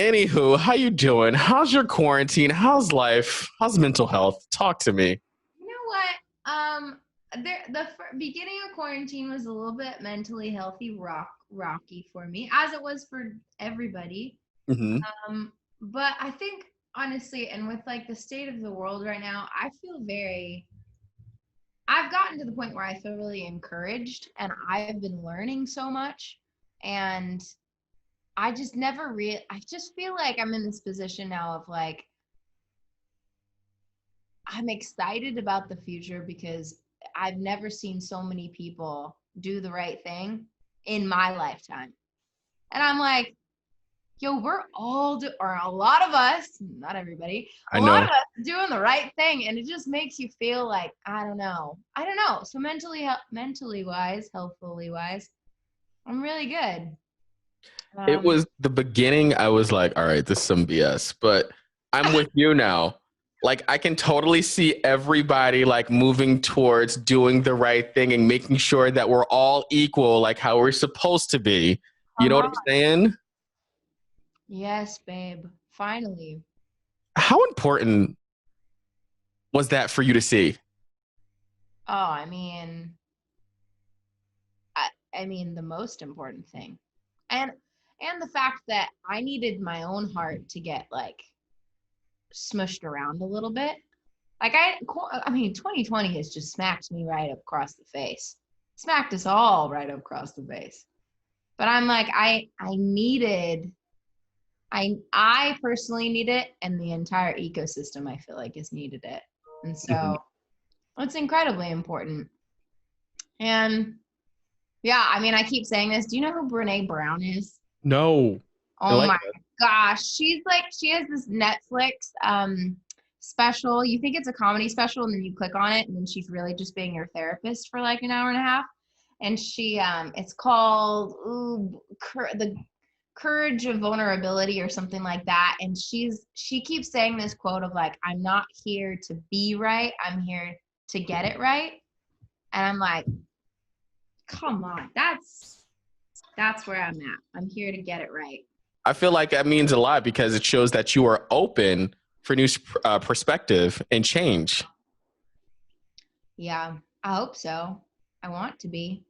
Anywho, how you doing? How's your quarantine? How's life? How's mental health? Talk to me. You know what? Beginning of quarantine was a little bit mentally healthy, rocky for me, as it was for everybody. Hmm. But I think honestly, and with like the state of the world right now, I've gotten to the point where I feel really encouraged, and I've been learning so much, and I just feel like I'm in this position now of like I'm excited about the future because I've never seen so many people do the right thing in my lifetime. And I'm like, yo, or a lot of us, not everybody, a I lot of know. us doing the right thing. And it just makes you feel like, I don't know. So mentally wise, healthfully wise, I'm really good. It Um, was the beginning. I was like, all right, this is some BS, but I'm with you now. Like, I can totally see everybody like moving towards doing the right thing and making sure that we're all equal, like how we're supposed to be. You come know what on. I'm saying? Yes, babe. Finally. How important was that for you to see? Oh, I mean the most important thing. And and the fact that I needed my own heart to get like smushed around a little bit. I mean 2020 has just smacked me right up across the face. Smacked us all right up across the face. But I'm like I personally need it, and the entire ecosystem I feel like has needed it. And Mhm. so it's incredibly important. And yeah, I mean I keep saying this. Do you know who Brene Brown is? No. Oh my Enlighten us. gosh. She has this Netflix special. You think it's a comedy special, and then you click on it, and then she's really just being your therapist for like an hour and a half. And it's called the Courage of Vulnerability or something like that. And she keeps saying this quote of like, I'm not here to be right, I'm here to get it right. And I'm like, come on, that's where I'm at. I'm here to get it right. I feel like that means a lot because it shows that you are open for new perspective and change. Yeah, I hope so. I want to be.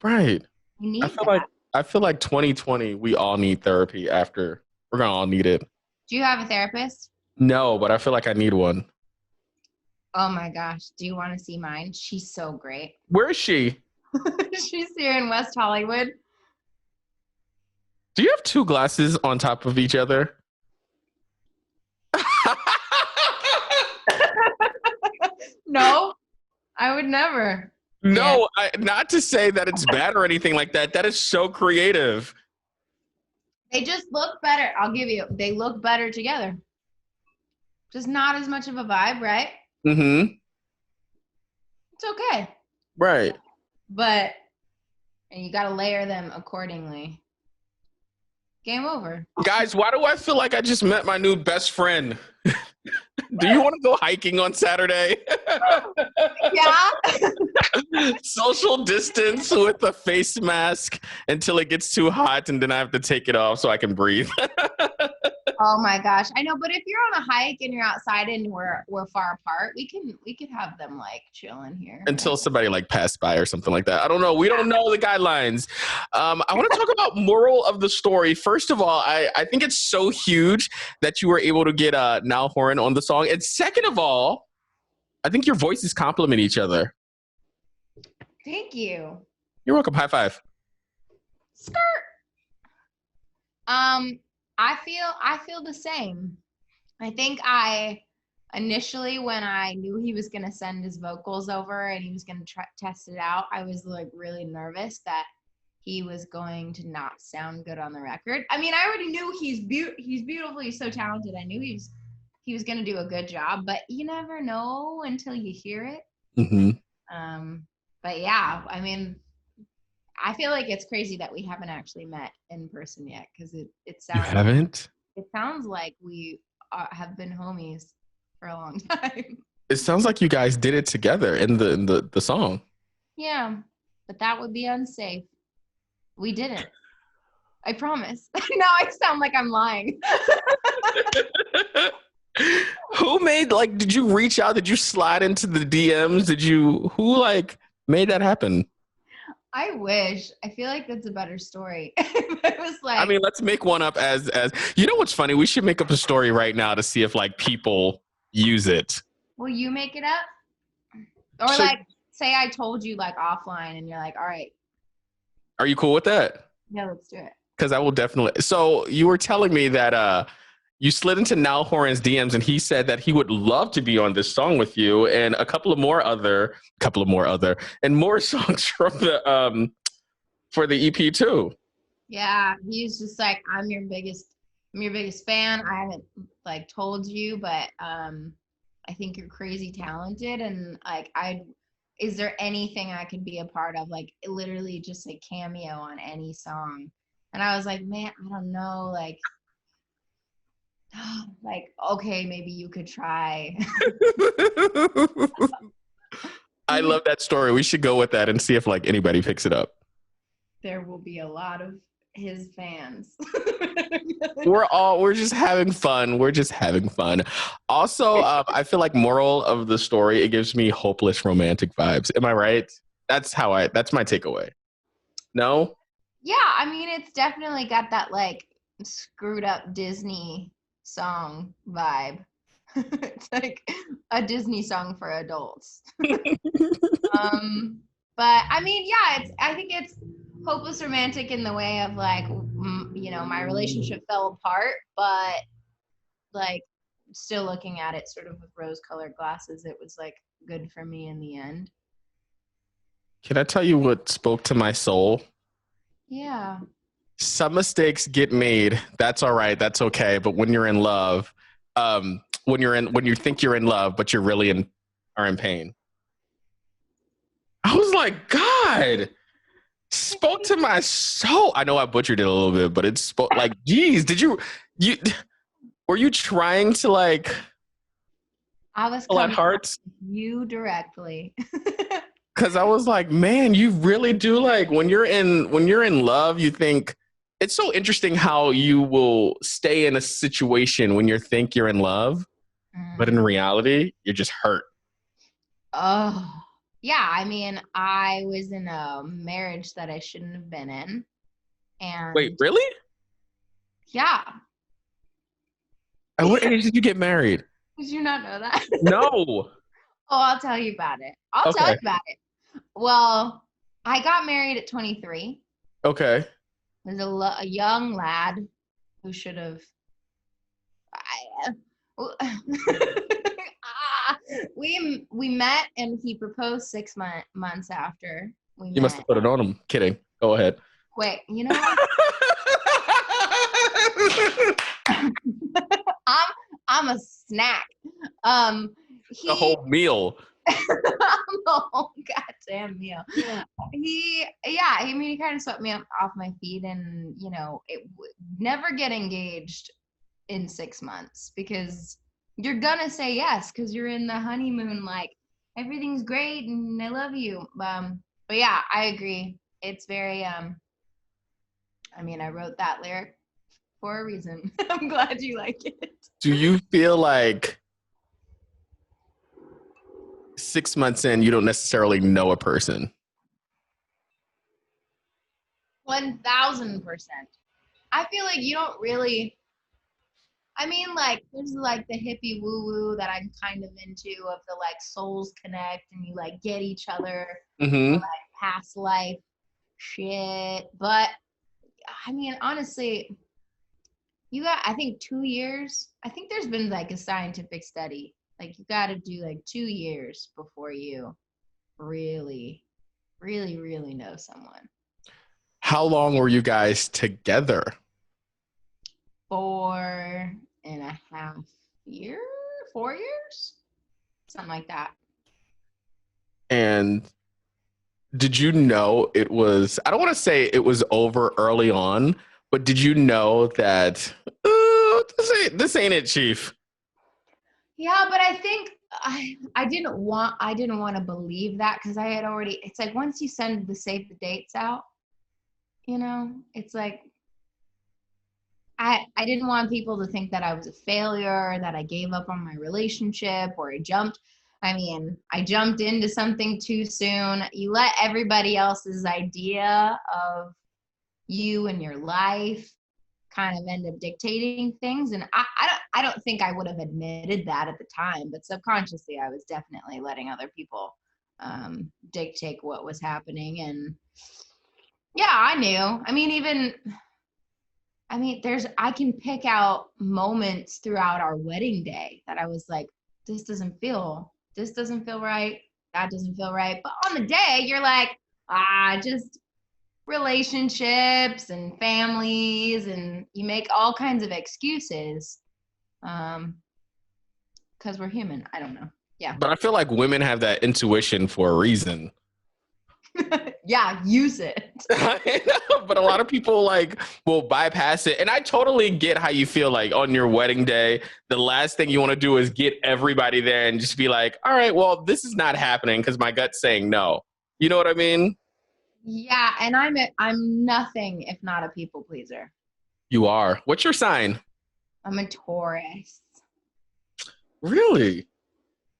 Right. We I need feel like that. 2020 we all need therapy after. We're gonna all need it. Do you have a therapist? No, but I feel like I need one. Oh my gosh. Do you want to see mine? She's so great. Where is she? She's here in West Hollywood. Do you have two glasses on top of each other? No, I would never. Yeah. No, not to say that it's bad or anything like that. That is so creative. They just look better. I'll give you. They look better together. Just not as much of a vibe, right? Mm-hmm. It's okay. Right. But and you got to layer them accordingly. Game over. Guys, why do I feel like I just met my new best friend? Do you want to go hiking on Saturday? Yeah. Social distance with a face mask until it gets too hot and then I have to take it off so I can breathe. Oh my gosh. I know, but if you're on a hike and you're outside and we're far apart, we could have them like chilling here, right? Until somebody like passed by or something like that. I don't know. We don't know the guidelines. I want to talk about moral of the story. First of all, I think it's so huge that you were able to get Niall Horan on the song. And second of all, I think your voices complement each other. Thank you. You're welcome. High five. Skirt. Um, I feel the same. I think I initially when I knew he was gonna send his vocals over and he was gonna test it out, I was like really nervous that he was going to not sound good on the record. I mean, I already knew he's beautiful, he's so talented. I knew he was gonna do a good job, but you never know until you hear it. Mm-hmm. Um, but yeah, I mean, I feel like it's crazy that we haven't actually met in person yet because You haven't? it sounds like we have been homies for a long time. It sounds like you guys did it together in the song. Yeah, but that would be unsafe. We didn't. I promise. Now I sound like I'm lying. Who made, like, did you reach out? Did you slide into the DMs? Who like made that happen? I wish. I feel like that's a better story. It was I like, mean, let's make one up as you know what's funny? We should make up a story right now to see if like people use it. will you make it up? Or So, like, say I told you like offline and you're like, all right, are you cool with that? yeah, let's do it. Because I will definitely. So you were telling me that you slid into Niall Horan's DMs and he said that he would love to be on this song with you and a and more songs from the for the EP too. Yeah, he's just like, I'm your biggest fan. I haven't like told you, but I think you're crazy talented, and like is there anything I could be a part of? Like literally just a cameo on any song. And I was like, man, I don't know, like okay, maybe you could try. I love that story. We should go with that and see if like anybody picks it up. There will be a lot of his fans. We're just having fun. We're just having fun. Also, I feel like moral of the story, it gives me hopeless romantic vibes. Am I right? That's my takeaway. No? Yeah, I mean, it's definitely got that like screwed up Disney song vibe. It's like a Disney song for adults. But I mean, yeah, I think it's hopeless romantic in the way of like, my relationship fell apart, but like still looking at it sort of with rose-colored glasses, it was like good for me in the end. Can I tell you what spoke to my soul? Yeah. Some mistakes get made. That's all right. That's okay. But when you're in love, when you think you're in love, but you're really are in pain. I was like, God, spoke to my soul. I know I butchered it a little bit, but it spoke like, geez, were you trying to like I was pull at coming hearts? you directly. Cause I was like, man, you really do like when you're in love, you think it's so interesting how you will stay in a situation when you think you're in love, but in reality, you're just hurt. Oh, yeah. I mean, I was in a marriage that I shouldn't have been in. Wait, And really? yeah. At what age did you get married? Did you not know that? No. Oh, I'll tell you about it. I'll tell you Okay. about it. Well, I got married at 23. Okay. I was a young lad who should have. We met and he proposed 6 months after we You must met. have put it on him. Kidding. Go ahead. Quick, you know what? I'm a snack. The whole meal. The whole goddamn meal. He kind of swept me off my feet, and never get engaged in 6 months because you're gonna say yes because you're in the honeymoon, like everything's great and I love you. But yeah, I agree. It's very I mean, I wrote that lyric for a reason. I'm glad you like it. Do you feel like 6 months in, you don't necessarily know a person? 1000%. I feel like you don't really. I mean, like, there's like the hippie woo woo that I'm kind of into of the like souls connect and you like get each other, Mm-hmm. like past life shit. But I mean, honestly, I think 2 years. I think there's been like a scientific study. Like, you got to do like 2 years before you really, really, really know someone. How long were you guys together? 4.5 years, 4 years, something like that. And did you know it was, I don't want to say it was over early on, but did you know that this ain't it, Chief? Yeah, but I think I didn't want to believe that because I had already. It's like once you send the save the dates out, it's like I didn't want people to think that I was a failure, that I gave up on my relationship, or I jumped into something too soon. You let everybody else's idea of you and your life kind of end up dictating things. And I don't think I would have admitted that at the time, but subconsciously I was definitely letting other people dictate what was happening. And yeah, I knew. I can pick out moments throughout our wedding day that I was like, this doesn't feel right. That doesn't feel right. But on the day, you're like, just relationships and families, and you make all kinds of excuses. Because we're human. I don't know. Yeah. But I feel like women have that intuition for a reason. Yeah, use it. But a lot of people like will bypass it. And I totally get how you feel like on your wedding day, the last thing you want to do is get everybody there and just be like, all right, well, this is not happening because my gut's saying no. You know what I mean? Yeah, and I'm nothing if not a people pleaser. You are. What's your sign? I'm a Taurus. Really?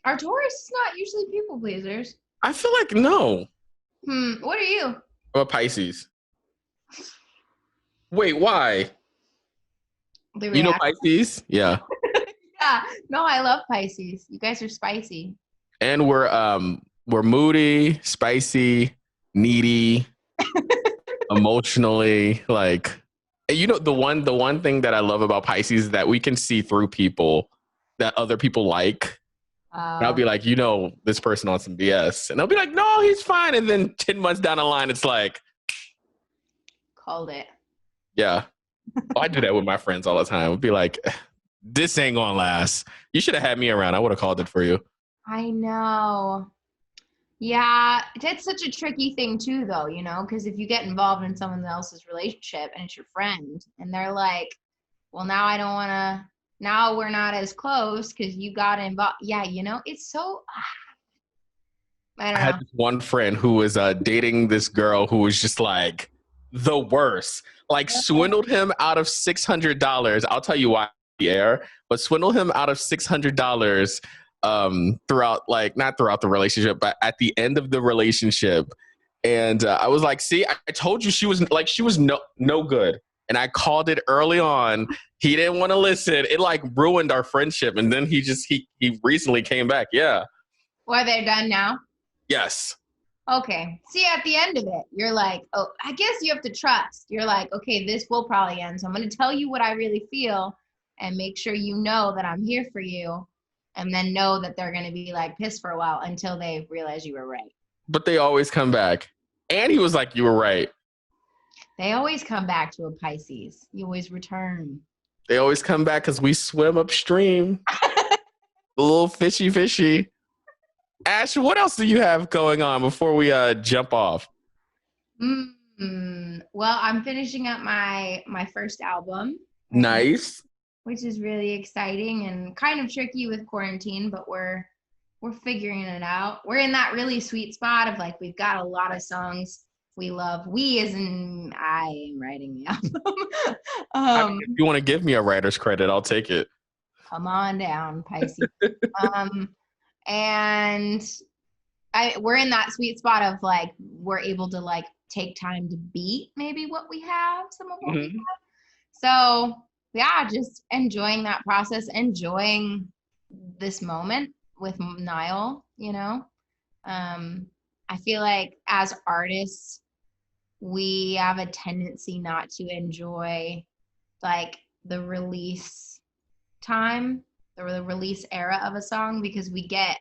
Are Taurus not usually people pleasers? I feel like no. What are you? I'm a Pisces. Wait, why? You know Pisces? Yeah. Yeah. No, I love Pisces. You guys are spicy. And we're moody, spicy, needy, emotionally, like, you know, the one thing that I love about Pisces is that we can see through people that other people like. And I'll be like, you know, this person on some BS. And they'll be like, no, he's fine. And then 10 months down the line, it's like, called it. Yeah. I do that with my friends all the time. I'll be like, this ain't gonna last. You should have had me around. I would have called it for you. I know. Yeah, that's such a tricky thing too, though, you know, because if you get involved in someone else's relationship and it's your friend and they're like, well, now I don't want to, now we're not as close because you got involved. Yeah, you know, it's so, I don't I had know. this one friend who was dating this girl who was just like the worst, like swindled him out of $600. I'll tell you why the air, but swindled him out of $600 throughout, like, not throughout the relationship, but at the end of the relationship. And I was like, see, I told you she was no good. And I called it early on. He didn't want to listen. It like ruined our friendship. And then he recently came back. Yeah. Well, they're done now. Yes. Okay. See, at the end of it, you're like, oh, I guess you have to trust. You're like, okay, this will probably end. So I'm going to tell you what I really feel and make sure you know that I'm here for you. And then know that they're going to be like pissed for a while until they realize you were right. But they always come back. And he was like, you were right. They always come back to a Pisces. You always return. They always come back because we swim upstream. A little fishy. Ashe, what else do you have going on before we jump off? Well, I'm finishing up my first album. Nice. Which is really exciting and kind of tricky with quarantine, but we're figuring it out. We're in that really sweet spot of like, we've got a lot of songs we love. We as in I am writing the album. If you want to give me a writer's credit, I'll take it. Come on down, Pisces. And we're in that sweet spot of like, we're able to like take time to beat maybe what we have, some of what we have. So yeah, just enjoying that process, enjoying this moment with Niall, you know. I feel like as artists, we have a tendency not to enjoy like the release time, the release era of a song, because we get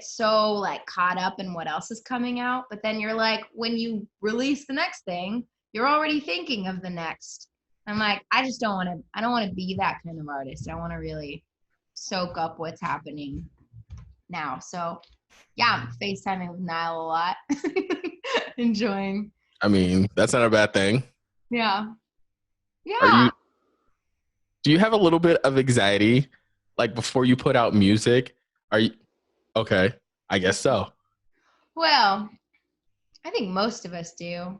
so like caught up in what else is coming out. But then you're like, when you release the next thing, you're already thinking of the next. I'm like, I don't want to be that kind of artist. I want to really soak up what's happening now. So yeah, I'm FaceTiming with Niall a lot. Enjoying. I mean, that's not a bad thing. Yeah. Yeah. Do you have a little bit of anxiety like before you put out music? Are you okay? I guess so. Well, I think most of us do.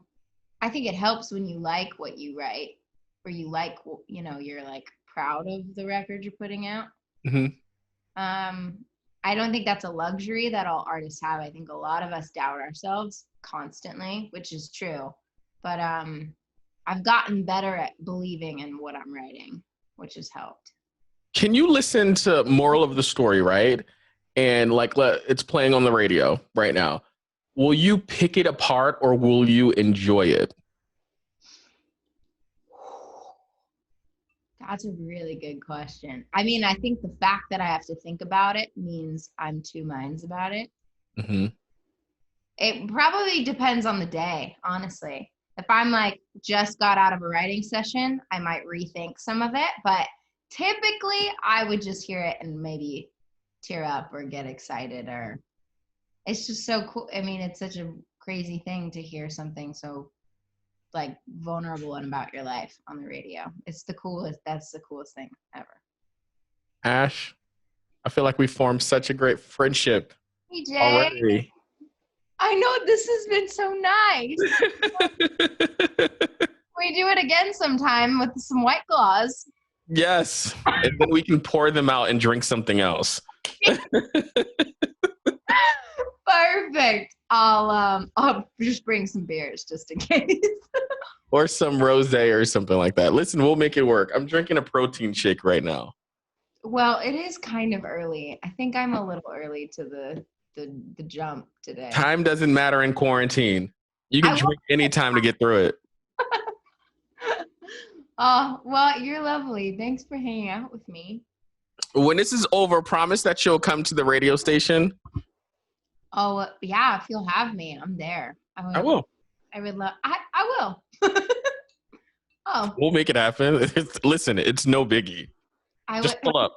I think it helps when you like what you write. where you like, you're like proud of the record you're putting out. Hmm. I don't think that's a luxury that all artists have. I think a lot of us doubt ourselves constantly, which is true. But I've gotten better at believing in what I'm writing, which has helped. Can you listen to Moral of the Story, right? And like it's playing on the radio right now. Will you pick it apart or will you enjoy it? That's a really good question. I mean, I think the fact that I have to think about it means I'm two minds about it. Mm-hmm. It probably depends on the day, honestly. If I'm like just got out of a writing session, I might rethink some of it. But typically, I would just hear it and maybe tear up or get excited, or it's just so cool. I mean, it's such a crazy thing to hear something so like vulnerable and about your life on the radio. It's the coolest. That's the coolest thing ever. Ashe, I feel like we formed such a great friendship Hey Jay, already. I know this has been so nice. We do it again sometime with some White Claws. Yes. And then we can pour them out and drink something else. Perfect. I'll just bring some beers just in case. Or some rosé or something like that. Listen, we'll make it work. I'm drinking a protein shake right now. Well, it is kind of early. I think I'm a little early to the jump today. Time doesn't matter in quarantine. You can drink any time to get through it. Oh, well, you're lovely. Thanks for hanging out with me. When this is over, promise that you'll come to the radio station. Oh, yeah, if you'll have me, I'm there. I will. I would love, I will. Oh. We'll make it happen. Listen, it's no biggie. Just pull up.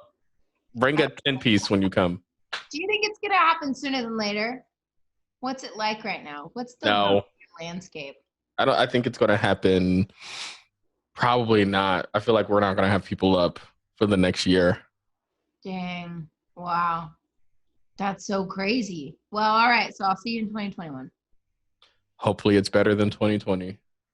Bring a 10-piece when you come. Do you think it's going to happen sooner than later? What's it like right now? What's the landscape? I think it's going to happen. Probably not. I feel like we're not going to have people up for the next year. Dang. Wow. That's so crazy. Well, all right. So I'll see you in 2021. Hopefully it's better than 2020.